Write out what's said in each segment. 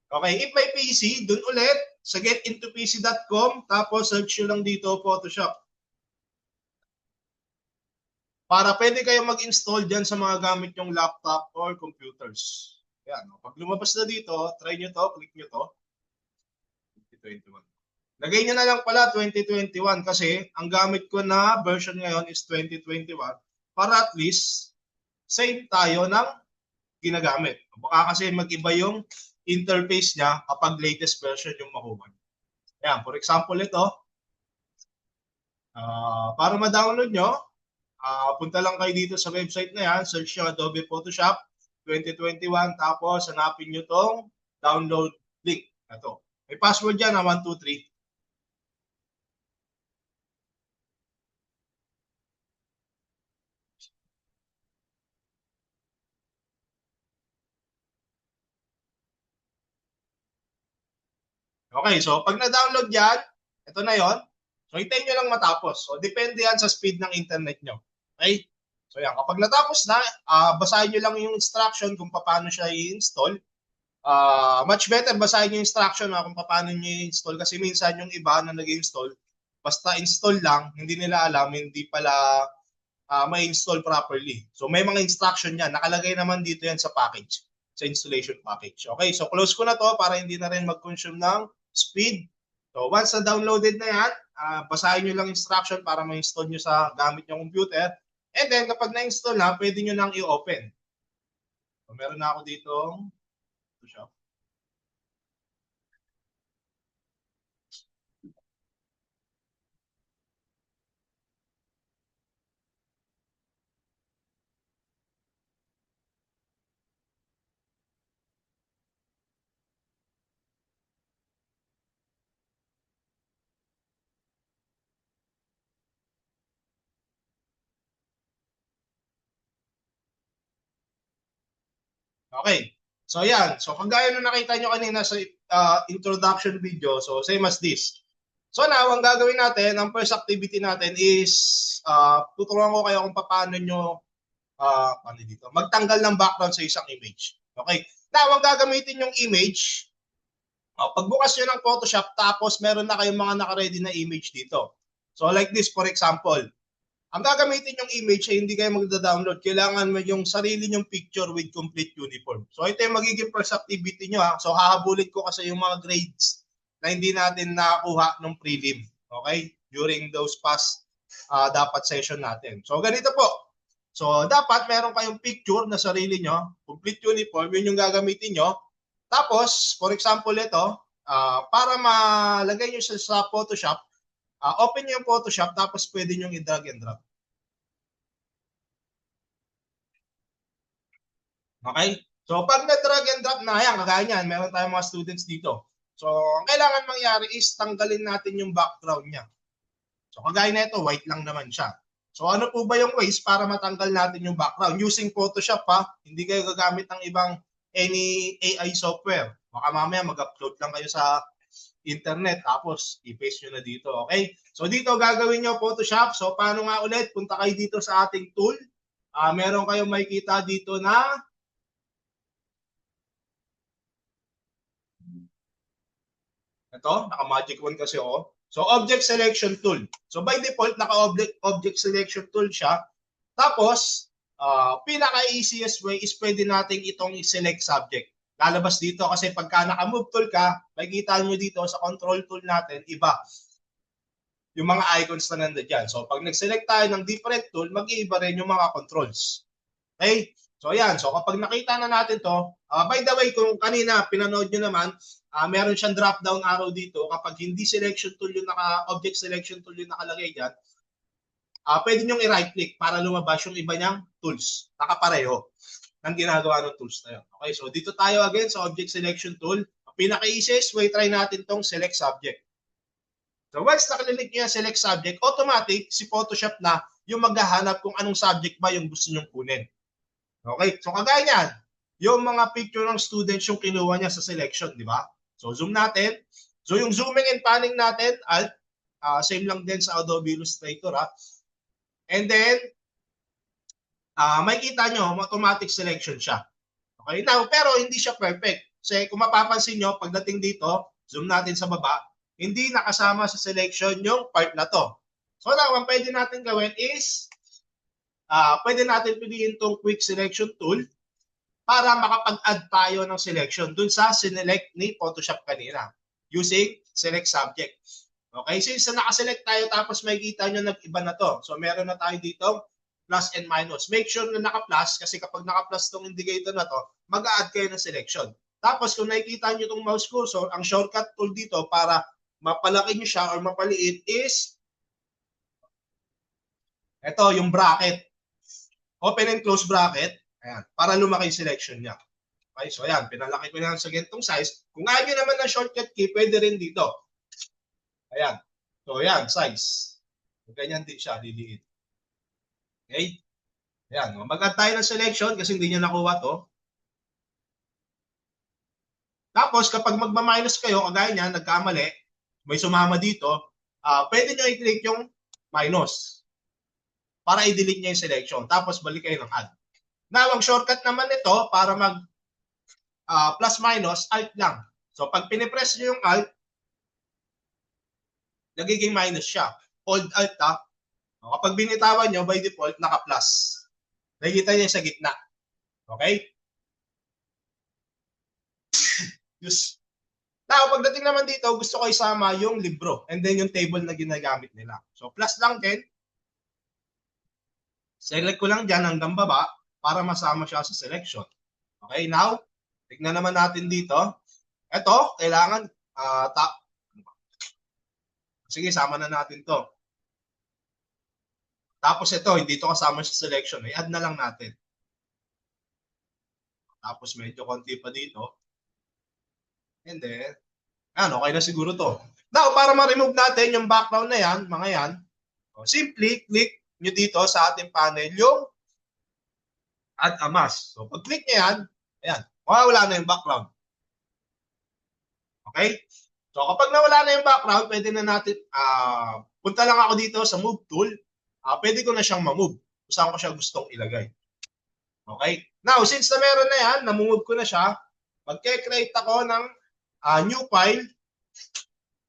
Okay, if may PC, dun ulit sa getintopc.com, tapos search nyo lang dito Photoshop. Para pwede kayong mag-install dyan sa mga gamit yung laptop or computers. Yan. Pag lumabas na dito, try nyo to, click nyo to. 2021. Lagay nyo na lang pala 2021 kasi ang gamit ko na version ngayon is 2021 para at least same tayo ng ginagamit. Baka kasi mag-iba yung interface niya kapag latest version yung makuha. Yan, for example ito, para ma-download nyo, punta lang kayo dito sa website na yan, search nyo Adobe Photoshop 2021, tapos hanapin nyo tong download link. Ito. May password dyan na 123. Okay, so pag na-download yan, ito na yon. So hintayin nyo lang matapos. So depende yan sa speed ng internet nyo. Okay? So yan, kapag natapos na, basahin nyo lang yung instruction kung paano siya i-install. Much better basahin yung instruction kung paano nyo i-install kasi minsan yung iba na nag-install, basta install lang, hindi nila alam, hindi pala may install properly. So may mga instruction yan. Nakalagay naman dito yan sa package, sa installation package. Okay, so close ko na to para hindi na rin mag-consume ng speed. So once na downloaded na yan, basahin nyo lang instruction para ma-install nyo sa gamit nyo computer. And then kapag na-install na, pwede nyo nang i-open. So meron na ako dito. Photoshop. Okay. So yan. So kagaya nung nakita nyo kanina sa introduction video, so same as this. So now, ang gagawin natin, ang first activity natin is tuturuan ko kayo kung paano nyo dito, magtanggal ng background sa isang image. Okay? Now, ang gagamitin yung image, pagbukas nyo ng Photoshop, tapos meron na kayong mga naka-ready na image dito. So like this, for example, ang gagamitin yung image ay hindi kayo magda-download. Kailangan mo yung sarili nyong picture with complete uniform. So ito yung magiging first activity nyo. So hahabulin ko kasi yung mga grades na hindi natin nakakuha ng prelim. Okay? During those past dapat session natin. So ganito po. So dapat meron kayong picture na sarili nyo. Complete uniform. Yun yung gagamitin nyo. Tapos, for example ito, para malagay nyo sa Photoshop, open nyo yung Photoshop tapos pwede nyo i-drag and drop. Okay? So pag na-drag and drop na, yan, kagaya niyan, meron tayong mga students dito. So ang kailangan mangyari is tanggalin natin yung background niya. So kagaya na ito, white lang naman siya. So ano po ba yung ways para matanggal natin yung background? Using Photoshop ha, hindi kayo gagamit ng ibang any AI software. Baka mamaya mag-upload lang kayo sa internet tapos i-paste nyo na dito. Okay? So dito gagawin nyo Photoshop. So paano nga ulit? Punta kayo dito sa ating tool. Meron kayong makikita dito na ito, naka-magic wand kasi ako. So object selection tool. So by default naka-object selection tool siya. Tapos pinaka-easiest way is pwede nating itong i-select subject. Lalabas dito kasi pagka naka-move tool ka, makikita nyo dito sa control tool natin, iba yung mga icons na nandiyan. So pag nag-select tayo ng different tool, mag-iiba rin yung mga controls. Okay? So ayan, so kapag nakita na natin to, by the way, kung kanina pinanood nyo naman, meron siyang drop down arrow dito. Kapag hindi selection tool yung object selection tool yung nakalagay dyan, pwede nyo i-right click para lumabas yung iba niyang tools. Nakapareho ng ginagawa ng tools na yun. Okay, so dito tayo again sa object selection tool. Ang pinaka-easiest way, try natin tong select subject. So once nakalilik nyo yung select subject, automatic si Photoshop na yung maghahanap kung anong subject ba yung gusto nyong kunin. Okay, so kagaya niyan, yung mga picture ng students yung kinuha niya sa selection, di ba? So zoom natin. So yung zooming and panning natin, alt, same lang din sa Adobe Illustrator ha. And then, makikita nyo, automatic selection siya. Okay, now, pero hindi siya perfect. Kasi kung mapapansin nyo, pagdating dito, zoom natin sa baba, hindi nakasama sa selection yung part na to. So now, ang pwede natin gawin is, pwede natin piliin itong quick selection tool para makapag-add tayo ng selection dun sa sinelect ni Photoshop kanina using select subject. Okay, since nakaselect tayo tapos makikita nyo nag-iba na to. So meron na tayo dito plus and minus. Make sure na naka-plus kasi kapag naka-plus tong indicator na to, mag-add kayo ng selection. Tapos kung nakikita nyo itong mouse cursor, ang shortcut tool dito para mapalaki nyo siya or mapaliit is ito, yung bracket. Open and close bracket. Ayan, para lumaki yung selection niya. Okay, so ayan, pinalaki ko na sa ganitong size. Kung ayaw nyo naman ng shortcut key, pwede rin dito. Ayan. So ayan, size. Ganyan din siya, liliit. Okay? Ayan, mag-add tayo ng selection kasi hindi nyo nakuha to. Tapos kapag magma-minus kayo, kagaya niya, nagkamali, may sumama dito, pwede nyo i-click yung minus para i-delete niya yung selection. Tapos balik kayo ng add. Now, ang shortcut naman ito para mag plus minus, alt lang. So pag pinipress nyo yung alt, nagiging minus siya. Hold alt ha. Kapag binitawan nyo, by default, naka-plus. Nakikita niya sa gitna. Okay? Yes. Now, pagdating naman dito, gusto ko isama yung libro and then yung table na ginagamit nila. So, plus lang din. Select ko lang dyan hanggang baba para masama siya sa selection. Okay, now, tignan naman natin dito. Ito, kailangan, sige, sama na natin to. Tapos ito, hindi ito kasama sa selection. I-add na lang natin. Tapos medyo konti pa dito. And then, okay na siguro to. Now, para ma-remove natin yung background na yan, mga yan, simply click nyo dito sa ating panel yung add a mask. So, pag click nyo yan, ayan, mawawala na yung background. Okay? So, kapag nawala na yung background, pwede na natin, punta lang ako dito sa move tool. Pwede ko na siyang ma-move kung saan ko siya gustong ilagay. Okay? Now, since na meron na yan, namumove ko na siya, magke-create ako ng new file.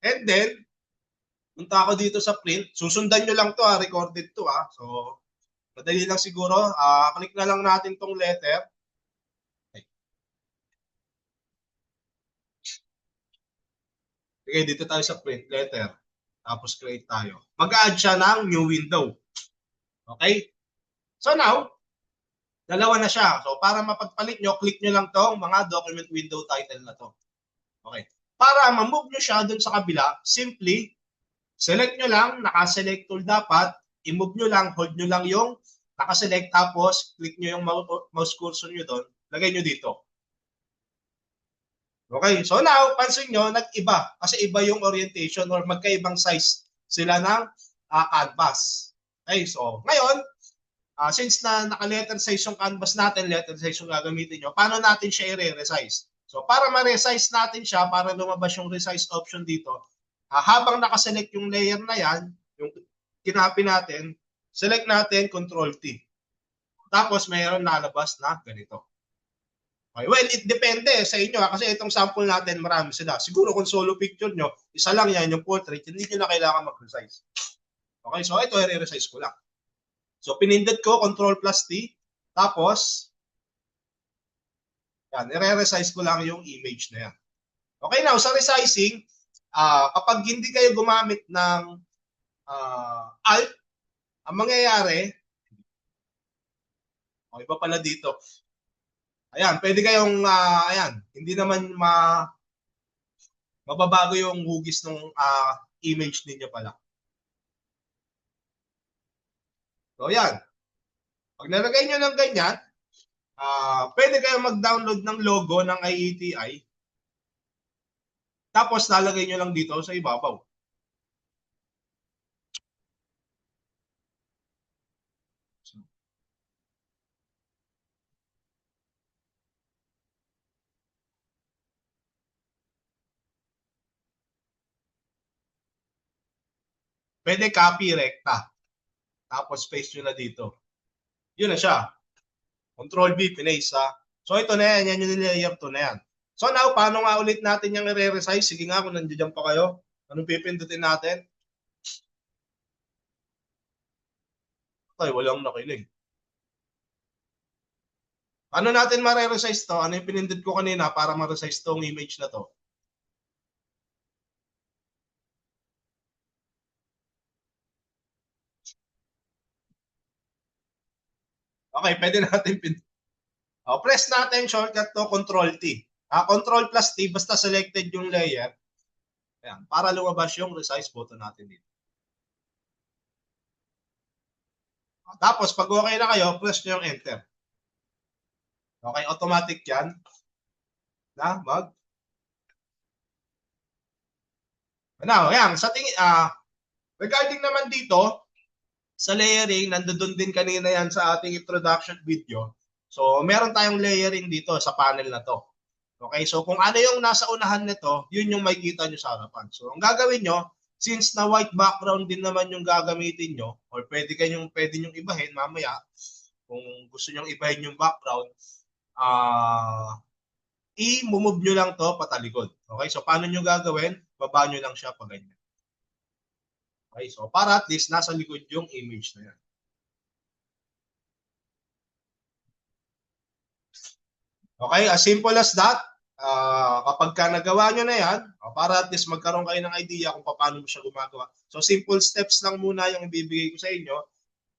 And then, punta ako dito sa print. Susundan nyo lang to, recorded to. So, madali lang siguro. Click na lang natin tong letter. Okay. Okay, dito tayo sa print letter. Tapos create tayo. Mag-add siya ng new window. Okay? So now, dalawa na siya. So para mapagpalit nyo, click nyo lang to mga document window title na to. Okay. Para ma-move nyo siya dun sa kabila, simply, select nyo lang, naka-select tool dapat, i-move nyo lang, hold nyo lang yung naka-select, tapos click nyo yung mouse cursor nyo doon, lagay nyo dito. Okay, so now, pansin nyo, nag-iba. Kasi iba yung orientation or magkaibang size sila ng canvas. Okay, so ngayon, since na naka-letter size yung canvas natin, letter size yung gagamitin nyo, paano natin siya i-resize? So para ma-resize natin siya, para lumabas yung resize option dito, habang nakaselect yung layer na yan, yung kinapi natin, select natin Ctrl-T. Tapos mayroon nalabas na ganito. Okay. Well, it depende sa inyo kasi itong sample natin marami sila. Siguro kung solo picture nyo, isa lang yan yung portrait, hindi nyo na kailangan mag-resize. Okay, so ito i-resize ko lang. So pinindot ko Ctrl+T, tapos yan, i-resize ko lang yung image na yan. Okay, now sa resizing, kapag hindi kayo gumamit ng alt, ang mangyayari, okay pa pala dito. Ayan, pwede kayong, ayan, hindi naman mababago yung hugis ng image ninyo pala. So, ayan. Pag nalagay nyo ng ganyan, pwede kayong mag-download ng logo ng IATI. Tapos, lalagay nyo lang dito sa ibabaw. Pwede copy rekta. Tapos paste nyo na dito. Yun na siya. Ctrl-V, pinaste. So ito na yan. Yan yung layer 2 na yan. So now, paano nga ulit natin yung i-resize? Sige nga, kung nandiyan pa kayo, anong pipindutin natin? Okay, walang nakinig. Ano natin ma-resize to? Ano yung pinindot ko kanina para ma-resize tong image na to? Okay, pwede natin press natin shortcut to Control T. Control plus T, basta selected yung layer. Ayan, para lumabas yung resize button natin dito. Tapos, pag okay na kayo, press nyo yung enter. Okay, automatic yan. Na, Now, yan, sa tingin, regarding naman dito, sa layering, nandoon din kanina yan sa ating introduction video. So, meron tayong layering dito sa panel na to. Okay, so kung ano yung nasa unahan nito, yun yung makikita nyo sa harapan. So, ang gagawin nyo, since na white background din naman yung gagamitin nyo, or pwede nyong ibahin mamaya, kung gusto nyong ibahin yung background, i-move nyo lang to patalikod. Okay, so paano nyo gagawin? Baba nyo lang siya pa ganyan. Okay, so para at least nasa likod yung image na yan. Okay, as simple as that. Kapag ka nagawa nyo na yan, para at least magkaroon kayo ng idea kung paano mo siya gumagawa. So simple steps lang muna yung ibibigay ko sa inyo.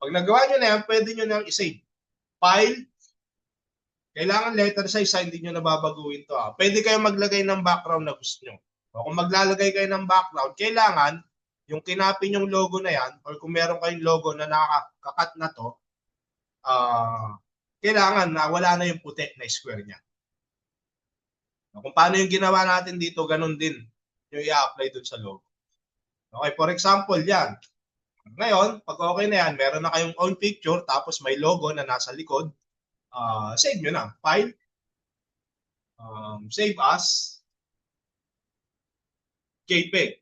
Pag nagawa nyo na yan, pwede nyo nang isave. File, kailangan letter size, hindi nyo nababaguhin to. Pwede kayo maglagay ng background na gusto nyo. O kung maglalagay kayo ng background, kailangan yung kinapin yung logo na yan, or kung meron kayong logo na nakakakat na to, kailangan na wala na yung puti na square niya. Kung paano yung ginawa natin dito, ganun din yung i-apply dun sa logo. Okay, for example, yan. Ngayon, pag okay na yan, meron na kayong own picture, tapos may logo na nasa likod, save nyo na. File, save as, JPEG.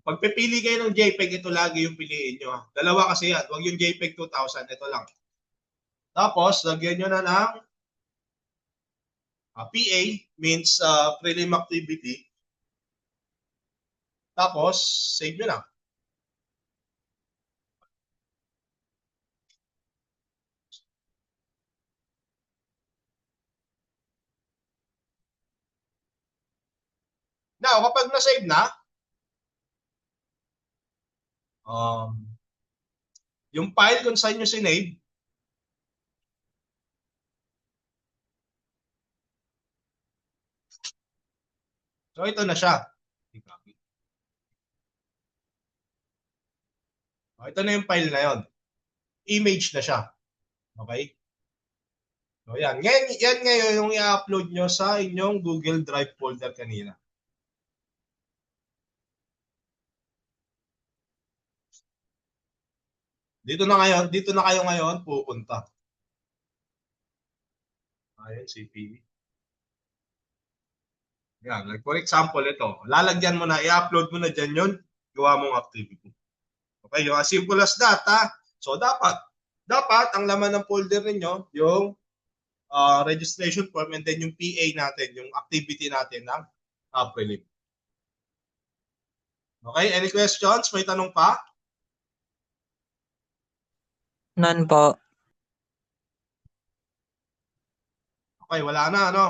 Pag pipili kayo ng JPEG, ito lagi yung piliin nyo. Dalawa kasi yan. Huwag yung JPEG 2000, ito lang. Tapos, lagyan nyo na ng PA, means prelim activity. Tapos, save nyo na. Now, kapag na-save na, yung file kung saan nyo sinave, so ito na siya. Ito na yung file na yon. Image na siya. Okay? So yan. Yan ngayon yung i-upload nyo sa inyong Google Drive folder kanina. Dito na kayo ngayon pupunta. Ayun, CPE. Yan, like for example, ito. Lalagyan mo na, i-upload mo na dyan yun, gawa mong activity. Okay, yung as simple as that, ha? So, dapat, ang laman ng folder ninyo, yung registration form and then yung PA natin, yung activity natin ng prelim. Okay, any questions? May tanong pa? None po. Okay, wala na, ano?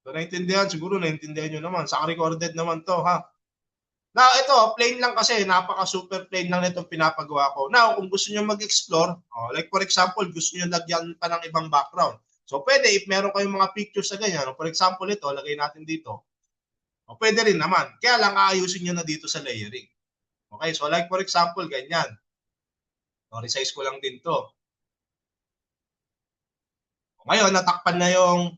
So, naintindihan, siguro naintindihan nyo naman. Sa recorded naman to, ha? Now, ito, plain lang kasi, napaka-super plain lang nitong pinapagawa ko. Now, kung gusto nyo mag-explore, like for example, gusto nyo lagyan pa ng ibang background. So, pwede, if meron kayong mga pictures na ganyan, for example, ito, lagay natin dito. Pwede rin naman. Kaya lang, aayusin nyo na dito sa layering. Okay, so like for example, ganyan. Resize ko lang din to. Ngayon, natakpan na yung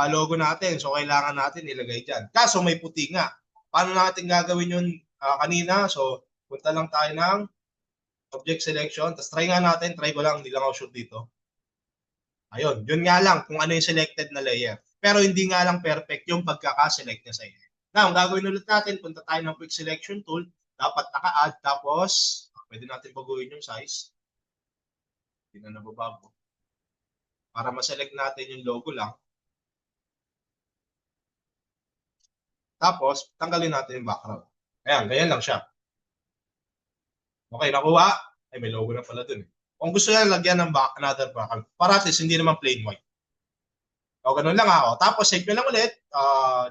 logo natin. So, kailangan natin ilagay dyan. Kaso, may puti nga. Paano natin gagawin yun kanina? So, punta lang tayo ng object selection. Tapos, try nga natin. Try ko lang. Hindi lang ako sure dito. Ayun. Yun nga lang kung ano yung selected na layer. Pero, hindi nga lang perfect yung pagkaka-select niya sa iyo. Now, ang gagawin ulit natin, punta tayo ng quick selection tool. Dapat naka-add. Tapos, pwede natin baguhin yung size. Hindi na nababago. Para ma-select natin yung logo lang. Tapos, tanggalin natin yung background. Ayan, ganyan lang siya. Okay, nakuha? Ay, may logo na pala dun eh. Kung gusto nyo lagyan ng another background, para at least hindi naman plain white. O, ganun lang ako. Tapos, save nyo lang ulit,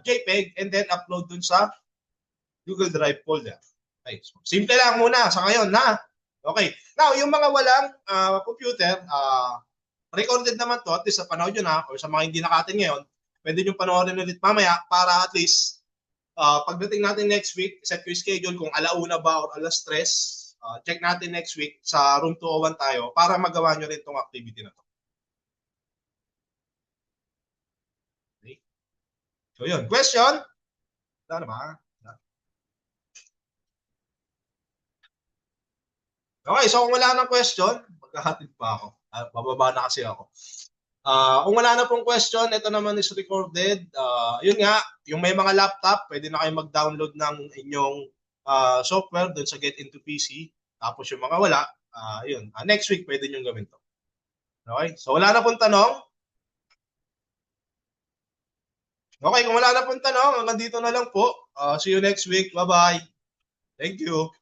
JPEG, and then upload dun sa Google Drive folder. Okay, so, simple lang muna sa ngayon, na. Okay. Now, yung mga walang computer, recorded naman to, at least sa panahon nyo na, or sa mga hindi nakatin ngayon, pwede nyo panoorin ulit mamaya para at least pagdating natin next week, set ko yung schedule kung alauna ba or alas 3, check natin next week sa room 201 tayo para magawa nyo rin itong activity na to. Okay. So yun, question? Wala na ba? Okay, so kung wala nang question, maghahatid pa ako. Bababa na kasi ako. Kung wala na pong question, ito naman is recorded. Yun nga, yung may mga laptop, pwede na kayo mag-download ng inyong software doon sa Get Into PC. Tapos yung mga wala, yun. Next week, pwede nyo gawin to. Okay? So wala na pong tanong. Okay, kung wala na pong tanong, hanggang dito na lang po. See you next week. Bye-bye. Thank you.